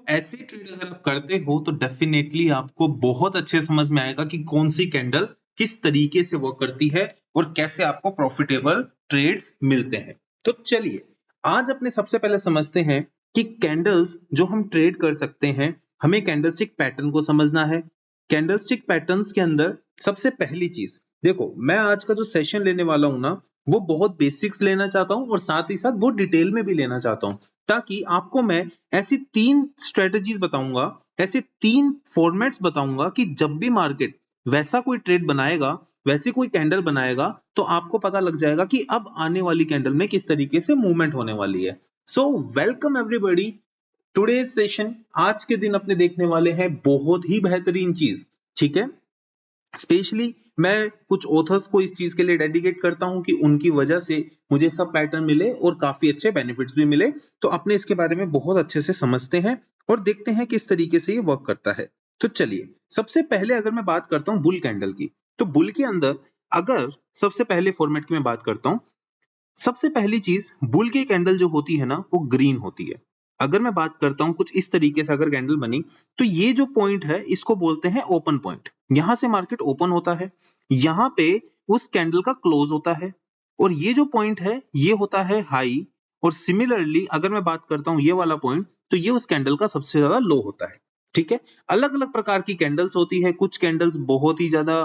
ऐसे ट्रेड अगर आप करते हो तो डेफिनेटली आपको बहुत अच्छे समझ में आएगा कि कौन सी कैंडल किस तरीके से वर्क करती है और कैसे आपको प्रॉफिटेबल ट्रेड्स मिलते हैं। तो चलिए आज अपने सबसे पहले समझते हैं कि कैंडल्स जो हम ट्रेड कर सकते हैं, हमें कैंडलस्टिक पैटर्न को समझना है। कैंडलस्टिक पैटर्न्स के अंदर सबसे पहली चीज देखो, मैं आज का जो सेशन लेने वाला हूं ना, वो बहुत बेसिक्स लेना चाहता हूं और साथ ही साथ बहुत डिटेल में भी लेना चाहता हूं, ताकि आपको मैं ऐसी 3 स्ट्रेटजीज बताऊंगा, ऐसे 3 फॉर्मेट्स बताऊंगा कि जब भी मार्केट वैसा कोई ट्रेड बनाएगा, वैसी कोई कैंडल बनाएगा, तो आपको पता लग जाएगा कि अब आने वाली कैंडल में किस तरीके से मूवमेंट होने वाली है। So welcome everybody, today's session, आज के दिन अपने देखने वाले हैं बहुत ही बेहतरीन चीज। ठीक है, स्पेशली मैं कुछ ऑथर्स को इस चीज के लिए डेडिकेट करता हूं कि उनकी वजह से मुझे सब पैटर्न मिले और काफी अच्छे बेनिफिट्स भी मिले। तो अपने इसके बारे में बहुत अच्छे से समझते हैं और देखते हैं किस तरीके से ये वर्क करता है। तो चलिए सबसे पहले अगर मैं बात करता हूं बुल कैंडल की, तो बुल के अंदर अगर सबसे पहले फॉर्मेट की मैं बात करता हूं, सबसे पहली चीज बुल की कैंडल जो होती है ना, वो ग्रीन होती है। अगर मैं बात करता हूं कुछ इस तरीके से अगर कैंडल बनी, तो ये जो पॉइंट है इसको बोलते हैं ओपन पॉइंट। यहां से मार्केट ओपन होता है, यहां पे उस कैंडल का क्लोज होता है और ये जो पॉइंट है ये होता है हाई। और सिमिलरली अगर मैं बात करता हूं ये वाला पॉइंट, तो ये उस कैंडल का सबसे ज्यादा लो होता है। ठीक है, अलग अलग प्रकार की कैंडल्स होती है। कुछ कैंडल्स बहुत ही ज्यादा,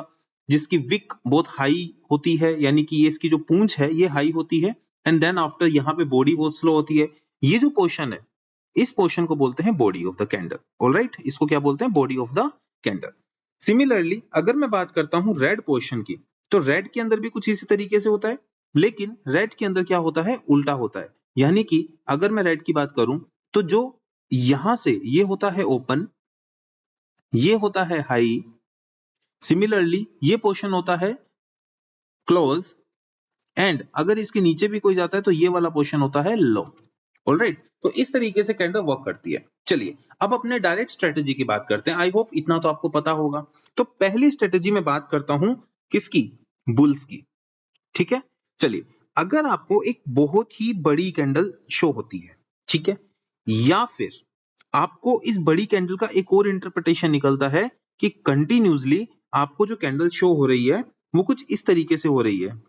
जिसकी विक बहुत हाई होती है, यानी कि ये इसकी जो पूंछ है ये हाई होती है, एंड देन आफ्टर यहाँ पे बॉडी बहुत स्लो होती है। ये जो पोर्शन है, इस पोर्शन को बोलते हैं body of the candle. Alright, इसको क्या बोलते हैं? Body of the candle. Similarly अगर मैं बात करता हूं रेड पोर्शन की, तो रेड के अंदर भी कुछ इसी तरीके से होता है, लेकिन रेड के अंदर क्या होता है? उल्टा होता है। यानी कि अगर मैं रेड की बात करूं, तो जो यहां से ये होता है ओपन, ये होता है हाई, सिमिलरली ये पोर्शन होता है क्लोज, एंड अगर इसके नीचे भी कोई जाता है तो ये वाला पोर्शन होता है लो। ऑलराइट, तो इस तरीके से कैंडल वर्क करती है। चलिए अब अपने डायरेक्ट स्ट्रेटेजी की बात करते हैं। आई होप इतना तो आपको पता होगा। तो पहली स्ट्रेटेजी में बात करता हूं किसकी? बुल्स की। ठीक है, चलिए अगर आपको एक बहुत ही बड़ी कैंडल शो होती है, ठीक है, या फिर आपको इस बड़ी कैंडल का एक और इंटरप्रिटेशन निकलता है कि कंटिन्यूसली आपको जो कैंडल शो हो रही है वो कुछ इस तरीके से हो रही है,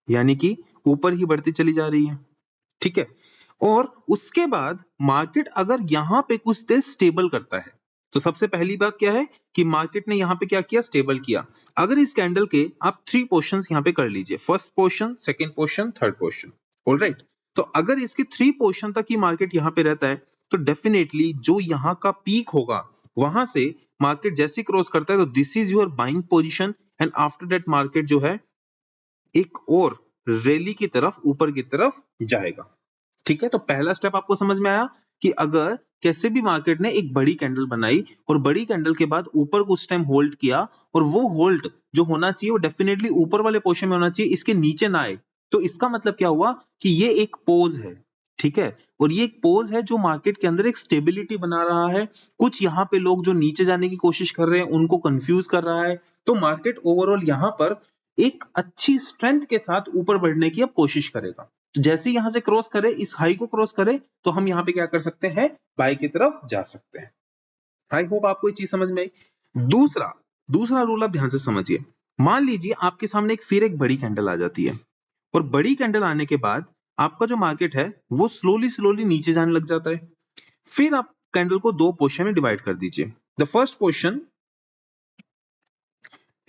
यानी कि ऊपर ही बढ़ती चली जा रही है। ठीक है, और उसके बाद मार्केट अगर यहां पे कुछ देर स्टेबल करता है, तो सबसे पहली बात क्या है कि मार्केट ने यहां पे क्या किया? स्टेबल किया। अगर इस कैंडल के आप 3 पोर्शंस यहां पे कर लीजिए, first portion, second portion, third portion. Alright, तो अगर इसके 3 पोर्शन तक ही मार्केट यहां पे रहता है, तो डेफिनेटली जो यहां का पीक होगा वहां से मार्केट जैसे क्रॉस करता है, तो this is your buying position, and after that market जो है एक और रैली की तरफ, ऊपर की तरफ जाएगा। ठीक है, तो पहला स्टेप आपको समझ में आया कि अगर कैसे भी मार्केट ने एक बड़ी कैंडल बनाई और बड़ी कैंडल के बाद ऊपर कुछ टाइम होल्ड किया, और वो होल्ड जो होना चाहिए वो डेफिनेटली ऊपर वाले पोर्शन में होना चाहिए, इसके नीचे ना आए, तो इसका मतलब क्या हुआ कि ये एक पोज है। ठीक है, और ये एक पोज है जो मार्केट के अंदर एक स्टेबिलिटी बना रहा है। कुछ यहाँ पे लोग जो नीचे जाने की कोशिश कर रहे हैं उनको कंफ्यूज कर रहा है, तो मार्केट ओवरऑल यहाँ पर एक अच्छी स्ट्रेंथ के साथ ऊपर बढ़ने की अब कोशिश करेगा। तो जैसे यहां से क्रॉस करे, इस हाई को क्रॉस करे, तो हम यहाँ पे क्या कर सकते हैं? बाय की तरफ जा सकते हैं। आई होप आपको ये चीज समझ में आई। दूसरा दूसरा रूल आप ध्यान से समझिए। मान लीजिए आपके सामने फिर एक बड़ी कैंडल आ जाती है, और बड़ी कैंडल आने के बाद आपका जो मार्केट है वो स्लोली स्लोली नीचे जाने लग जाता है। फिर आप कैंडल को 2 पोर्शन में डिवाइड कर दीजिए। The first portion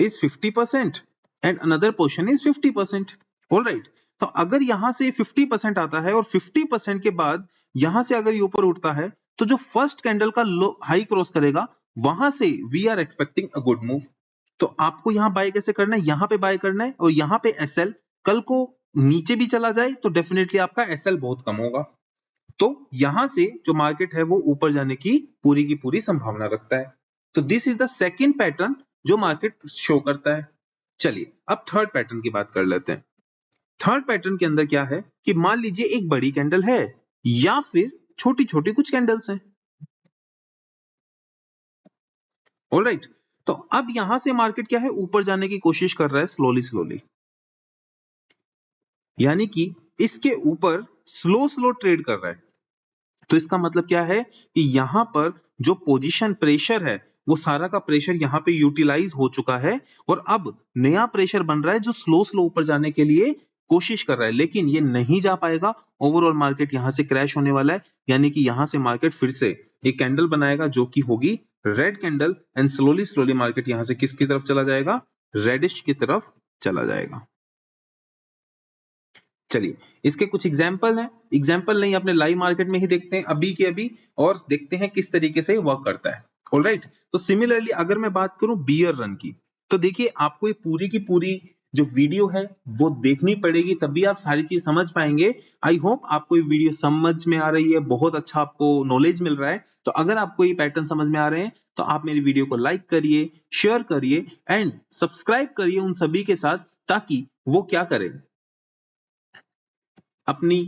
is 50% and another portion is 50%. Alright, तो अगर यहां से 50% आता है और 50% के बाद यहां से अगर ये ऊपर उठता है, तो जो फर्स्ट कैंडल का लो हाई क्रॉस करेगा, वहां से we are expecting a good move. तो आपको यहां बाय कैसे करना है? यहां पे बाय करना है, और यहां पे एसएल। कल को नीचे भी चला जाए तो डेफिनेटली आपका एसएल बहुत कम होगा। तो यहां से जो मार्केट है वो ऊपर जाने की पूरी संभावना रखता है। तो this is the second pattern जो मार्केट शो करता है। चलिए अब थर्ड पैटर्न की बात कर लेते हैं। थर्ड पैटर्न के अंदर क्या है कि मान लीजिए एक बड़ी कैंडल है या फिर छोटी छोटी कुछ कैंडल्स हैं। ऑलराइट, तो अब यहां से मार्केट क्या है? ऊपर जाने की कोशिश कर रहा है स्लोली स्लोली, यानी कि इसके ऊपर स्लो स्लो ट्रेड कर रहा है। तो इसका मतलब क्या है कि यहाँ पर जो पोजीशन प्रेशर है वो सारा का प्रेशर यहाँ पे यूटिलाइज हो चुका है और अब नया प्रेशर बन रहा है जो स्लो स्लो ऊपर जाने के लिए कोशिश कर रहा है, लेकिन ये नहीं जा पाएगा। ओवरऑल मार्केट यहाँ से क्रैश होने वाला है, यानी कि यहाँ से मार्केट फिर से एक कैंडल बनाएगा जो कि होगी red candle and slowly slowly market यहाँ से किसकी तरफ चला जाएगा, रेडिश की तरफ चला जाएगा। चलिए इसके कुछ एग्जाम्पल हैं, एग्जाम्पल नहीं अपने लाइव मार्केट में ही देखते हैं अभी के अभी और देखते हैं किस तरीके से वर्क करता है। ऑलराइट, तो सिमिलरली अगर मैं बात करूं बियर रन की, तो देखिए आपको ये पूरी की पूरी जो वीडियो है वो देखनी पड़ेगी, तभी आप सारी चीज समझ पाएंगे। आई होप आपको ये वीडियो समझ में आ रही है, बहुत अच्छा आपको नॉलेज मिल रहा है। तो अगर आपको ये पैटर्न समझ में आ रहे हैं तो आप मेरी वीडियो को लाइक करिए, शेयर करिए एंड सब्सक्राइब करिए उन सभी के साथ, ताकि वो क्या करें, अपनी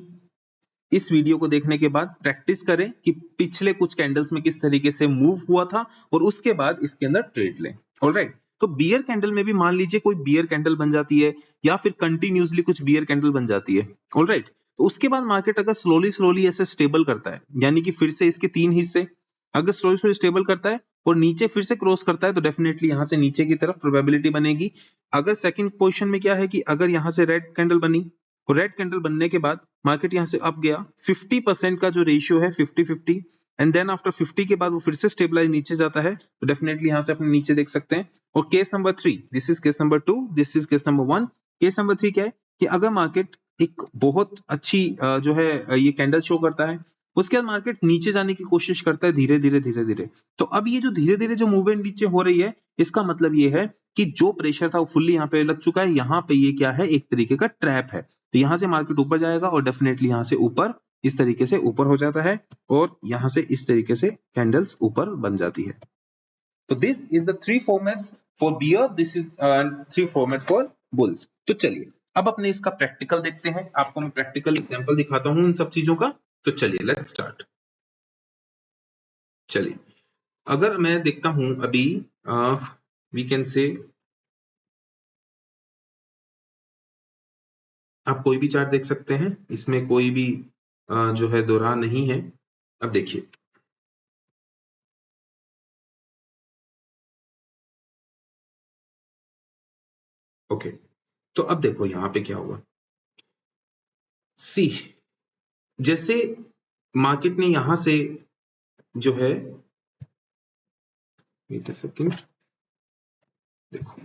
इस वीडियो को देखने के बाद प्रैक्टिस करें कि पिछले कुछ कैंडल्स में किस तरीके से मूव हुआ था और उसके बाद इसके अंदर ट्रेड लें। ऑलराइट, तो बियर कैंडल में भी मान लीजिए कोई बियर कैंडल बन जाती है या फिर कंटिन्यूसली कुछ बियर कैंडल बन जाती है। ऑलराइट, तो उसके बाद मार्केट अगर स्लोली स्लोली ऐसे स्टेबल करता है, यानी कि फिर से इसके तीन हिस्से अगर स्लोली स्लोली स्टेबल करता है और नीचे फिर से क्रॉस करता है, तो डेफिनेटली यहां से नीचे की तरफ प्रोबेबिलिटी बनेगी। अगर सेकंड पोजीशन में क्या है कि अगर यहां से रेड कैंडल बनी, रेड कैंडल बनने के बाद मार्केट यहां से अप गया, 50% का जो रेशियो है 50-50 एंड देन आफ्टर 50 के बाद वो फिर से स्टेबलाइज नीचे जाता है, तो डेफिनेटली यहां से अपने नीचे देख सकते हैं। और case number 3, this is case number 2, this is case number 1। Case number 3 क्या है कि अगर मार्केट एक बहुत अच्छी जो है ये कैंडल शो करता है, उसके बाद मार्केट नीचे जाने की कोशिश करता है धीरे धीरे धीरे धीरे, तो अब ये जो धीरे धीरे जो मूवमेंट नीचे हो रही है, इसका मतलब ये है कि जो प्रेशर था वो फुल्ली यहाँ पे लग चुका है। यहाँ पे ये क्या है, एक तरीके का ट्रैप है। तो यहां से मार्केट ऊपर जाएगा और डेफिनेटली यहां से ऊपर इस तरीके से ऊपर हो जाता है और यहां से इस तरीके से कैंडल्स ऊपर बन जाती है। तो this is the 3 formats for bear, this is 3 format for bulls. तो चलिए अब अपने इसका प्रैक्टिकल देखते हैं, आपको मैं प्रैक्टिकल एग्जांपल दिखाता हूं इन सब चीजों का। तो चलिए लेट्स स्टार्ट। चलिए अगर मैं देखता हूं अभी वी कैन से, आप कोई भी चार्ट देख सकते हैं, इसमें कोई भी जो है दोहरा नहीं है। अब देखिए ओके, तो अब देखो यहां पे क्या हुआ। सी जैसे मार्केट ने यहां से जो है, वेट अ सेकंड, देखो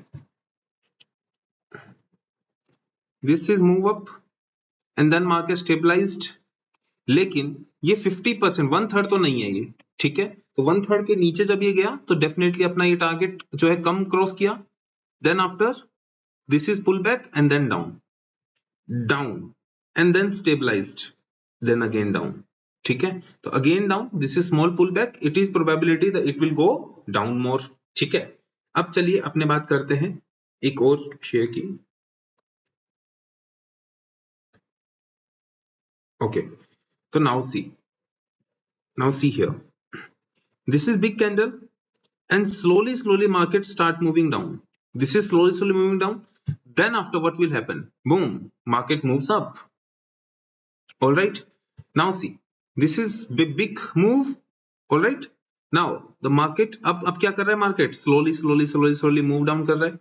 this is move up and then market stabilised, लेकिन ये 50%, 1/3 तो नहीं है ये, ठीक है। तो 1/3 के नीचे जब ये गया तो डेफिनेटली अपना ये टारगेट जो है कम क्रॉस किया, then after this is pull back and then down, down and then stabilised, then again down, ठीक है। तो again down, this is small pull back, it is probability that it will go down more, ठीक है। अब चलिए अपने बात करते हैं एक और शेयर की। ओके, तो now see here, this is big candle and slowly market start moving down, this is slowly moving down, then after what will happen, boom, market moves up. All right, now see, this is big move. All right, now the market अब क्या कर रहा है, market slowly move down कर रहा है।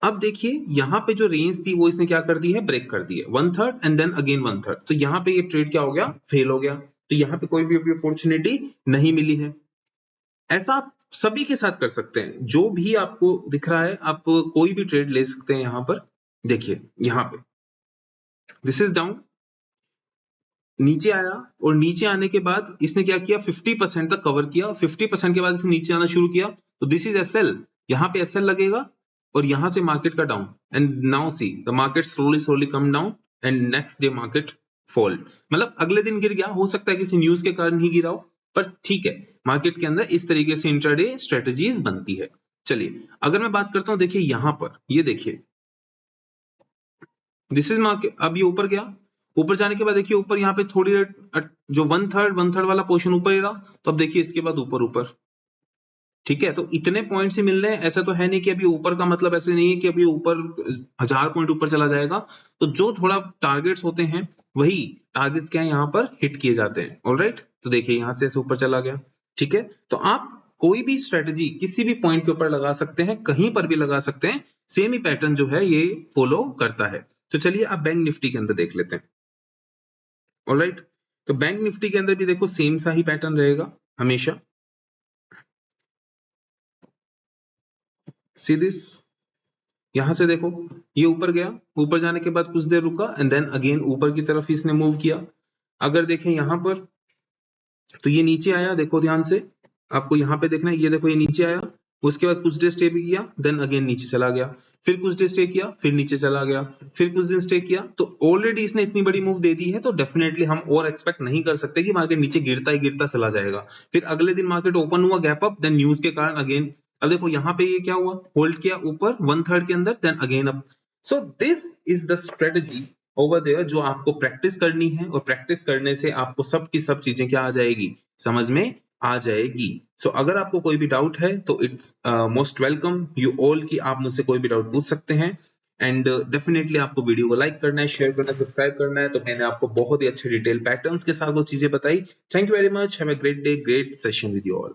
अब देखिए यहाँ पे जो रेंज थी वो इसने क्या कर दी है, ब्रेक कर दी है, 1/3 एंड देन अगेन 1/3, तो यहाँ पे ये ट्रेड क्या हो गया, फेल हो गया। तो यहाँ पे कोई भी अपॉर्चुनिटी नहीं मिली है। ऐसा आप सभी के साथ कर सकते हैं, जो भी आपको दिख रहा है आप कोई भी ट्रेड ले सकते हैं। यहां पर देखिए, यहाँ पे दिस इज डाउन, नीचे आया और नीचे आने के बाद इसने क्या किया, 50% तक कवर किया, 50% के बाद इसने नीचे आना शुरू किया, तो दिस इज एसएल, यहाँ पे एसएल लगेगा और यहां से मार्केट का down, and now see the market slowly come down and next day market fall, मतलब अगले दिन गिर गया, हो सकता है किसी न्यूज के कारण ही गिरा हो, पर ठीक है, मार्केट के अंदर इस तरीके से इंट्राडे स्ट्रेटजीज बनती है। चलिए अगर मैं बात करता हूं, देखिए यहां पर ये देखिए, दिस इज मार्केट, अब ये ऊपर गया, ऊपर जाने के बाद देखिए ऊपर यहाँ पे थोड़ी जो 1/3 वाला पोर्शन ऊपर ही रहा, तो अब देखिए इसके बाद ऊपर, ठीक है। तो इतने पॉइंट से मिल रहे हैं, ऐसा तो है नहीं कि अभी ऊपर का मतलब ऐसे नहीं है कि अभी ऊपर 1000 पॉइंट ऊपर चला जाएगा। तो जो थोड़ा टारगेट्स होते हैं वही टारगेट्स क्या है यहाँ पर हिट किए जाते हैं। ऑलराइट, तो देखिए यहाँ से ऐसे ऊपर चला गया। ठीक है, तो आप कोई भी स्ट्रेटजी किसी भी पॉइंट के ऊपर लगा सकते हैं, कहीं पर भी लगा सकते हैं, सेम ही पैटर्न जो है ये फॉलो करता है। तो चलिए अब बैंक निफ्टी के अंदर देख लेते हैं। ऑलराइट, तो बैंक निफ्टी के अंदर भी देखो सेम सा ही पैटर्न रहेगा हमेशा। सी दिस, यहां से देखो ये ऊपर गया, ऊपर जाने के बाद कुछ देर रुका एंड देन अगेन ऊपर की तरफ इसने मूव किया। अगर देखें यहां पर तो ये नीचे आया, देखो ध्यान से, आपको यहाँ पे देखना है, ये देखो ये नीचे आया, उसके बाद कुछ देर स्टे भी किया, देन अगेन नीचे चला गया, फिर कुछ देर स्टे किया, फिर नीचे चला गया, फिर कुछ दिन स्टे किया। तो ऑलरेडी इसने इतनी बड़ी मूव दे दी है, तो डेफिनेटली हम और एक्सपेक्ट नहीं कर सकते कि मार्केट नीचे गिरता ही गिरता चला जाएगा। फिर अगले दिन मार्केट ओपन हुआ गैप अप, देन न्यूज के कारण अगेन, अब देखो यहाँ पे ये क्या हुआ, होल्ड किया ऊपर 1/3 के अंदर, then again up. So this is the strategy over there जो आपको प्रैक्टिस करनी है, और प्रैक्टिस करने से आपको सब की सब चीजें क्या आ जाएगी, समझ में आ जाएगी। सो अगर आपको कोई भी डाउट है तो it's most welcome you all कि आप मुझसे कोई भी डाउट पूछ सकते हैं। एंड डेफिनेटली आपको वीडियो को लाइक करना है, शेयर करना है, सब्सक्राइब करना है। तो मैंने आपको बहुत ही अच्छे डिटेल पैटर्न्स के साथ वो चीजें बताई। Thank you very much, have a great day, great session with you all.